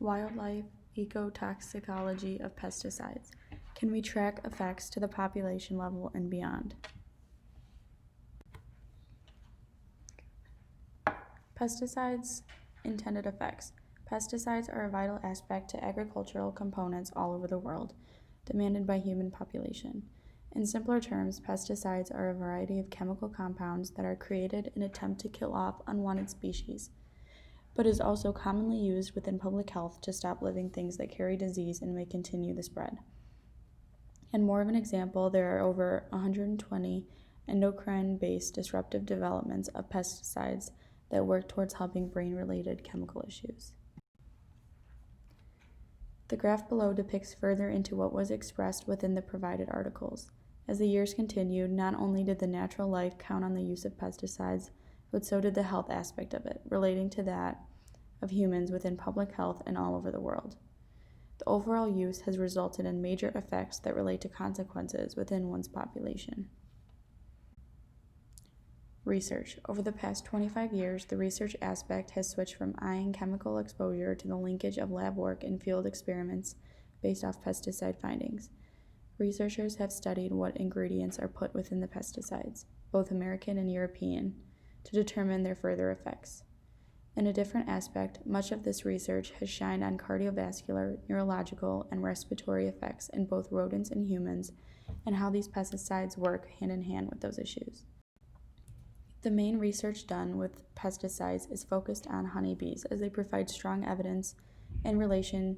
Wildlife ecotoxicology of pesticides. Can we track effects to the population level and beyond? Pesticides' intended effects. Pesticides are a vital aspect to agricultural components all over the world, demanded by human population. In simpler terms, pesticides are a variety of chemical compounds that are created in an attempt to kill off unwanted species, but is also commonly used within public health to stop living things that carry disease and may continue the spread. And more of an example, there are over 120 endocrine-based disruptive developments of pesticides that work towards helping brain-related chemical issues. The graph below depicts further into what was expressed within the provided articles. As the years continued, not only did the natural life count on the use of pesticides, but so did the health aspect of it, relating to that of humans within public health and all over the world. The overall use has resulted in major effects that relate to consequences within one's population. Research. Over the past 25 years, the research aspect has switched from eyeing chemical exposure to the linkage of lab work and field experiments based off pesticide findings. Researchers have studied what ingredients are put within the pesticides, both American and European, to determine their further effects. In a different aspect, much of this research has shined on cardiovascular, neurological, and respiratory effects in both rodents and humans, and how these pesticides work hand in hand with those issues. The main research done with pesticides is focused on honeybees, as they provide strong evidence in relation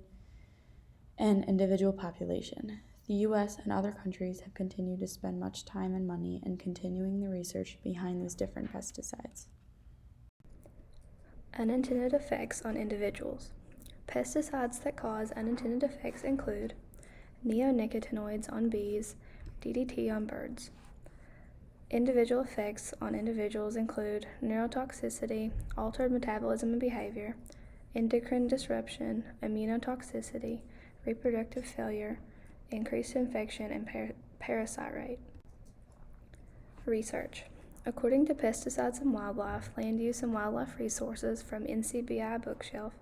and individual population. The U.S. and other countries have continued to spend much time and money in continuing the research behind these different pesticides. Unintended effects on individuals. Pesticides that cause unintended effects include neonicotinoids on bees, DDT on birds. Individual effects on individuals include neurotoxicity, altered metabolism and behavior, endocrine disruption, immunotoxicity, reproductive failure, increased infection, and parasite rate. Research. According to Pesticides and Wildlife, Land Use and Wildlife Resources from NCBI Bookshelf,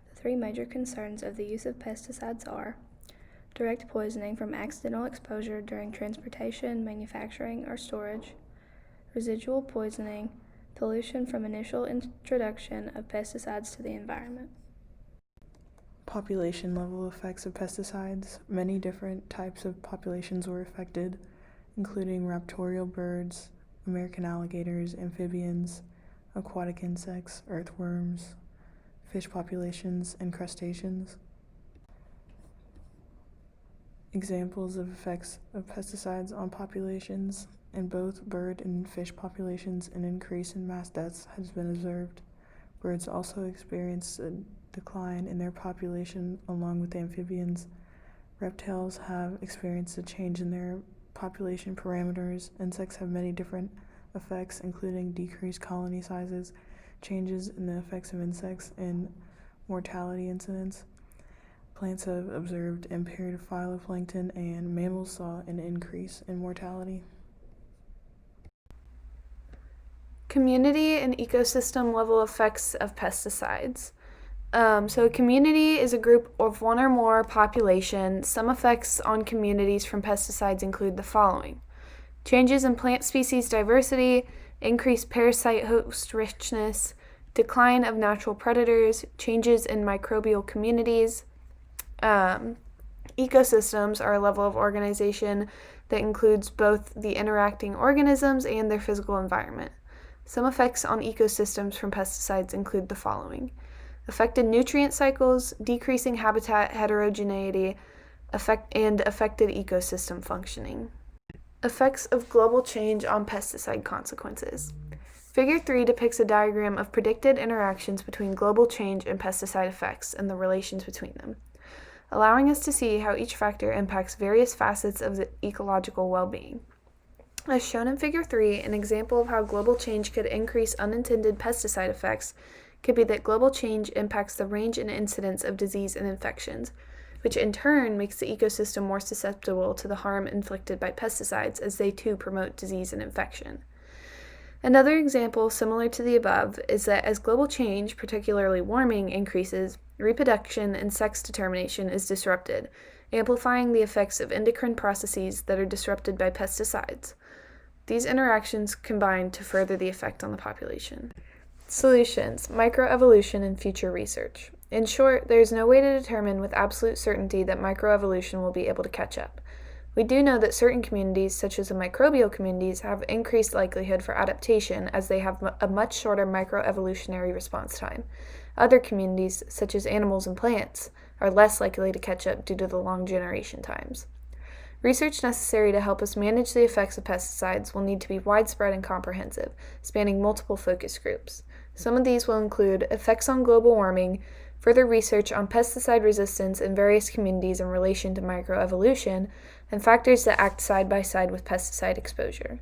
the three major concerns of the use of pesticides are direct poisoning from accidental exposure during transportation, manufacturing, or storage, residual poisoning, pollution from initial introduction of pesticides to the environment. Population level effects of pesticides. Many different types of populations were affected, including raptorial birds, American alligators, amphibians, aquatic insects, earthworms, fish populations, and crustaceans. Examples of effects of pesticides on populations. In both bird and fish populations, an increase in mass deaths has been observed. Birds also experienced a decline in their population along with amphibians. Reptiles have experienced a change in their population parameters. Insects have many different effects, including decreased colony sizes, changes in the effects of insects, and mortality incidents. Plants have observed impaired phytoplankton, and mammals saw an increase in mortality. Community and ecosystem level effects of pesticides. So a community is a group of one or more population. Some effects on communities from pesticides include the following: changes in plant species diversity, increased parasite host richness, decline of natural predators, changes in microbial communities. Ecosystems are a level of organization that includes both the interacting organisms and their physical environment. Some effects on ecosystems from pesticides include the following: affected nutrient cycles, decreasing habitat heterogeneity, and affected ecosystem functioning. Effects of global change on pesticide consequences. Figure 3 depicts a diagram of predicted interactions between global change and pesticide effects and the relations between them, allowing us to see how each factor impacts various facets of the ecological well-being. As shown in Figure 3, an example of how global change could increase unintended pesticide effects could be that global change impacts the range and incidence of disease and infections, which in turn makes the ecosystem more susceptible to the harm inflicted by pesticides, as they too promote disease and infection. Another example similar to the above is that as global change, particularly warming, increases, reproduction and sex determination is disrupted, amplifying the effects of endocrine processes that are disrupted by pesticides. These interactions combine to further the effect on the population. Solutions: microevolution and future research. In short, there is no way to determine with absolute certainty that microevolution will be able to catch up. We do know that certain communities, such as the microbial communities, have increased likelihood for adaptation as they have a much shorter microevolutionary response time. Other communities, such as animals and plants, are less likely to catch up due to the long generation times. Research necessary to help us manage the effects of pesticides will need to be widespread and comprehensive, spanning multiple focus groups. Some of these will include effects on global warming, further research on pesticide resistance in various communities in relation to microevolution, and factors that act side by side with pesticide exposure.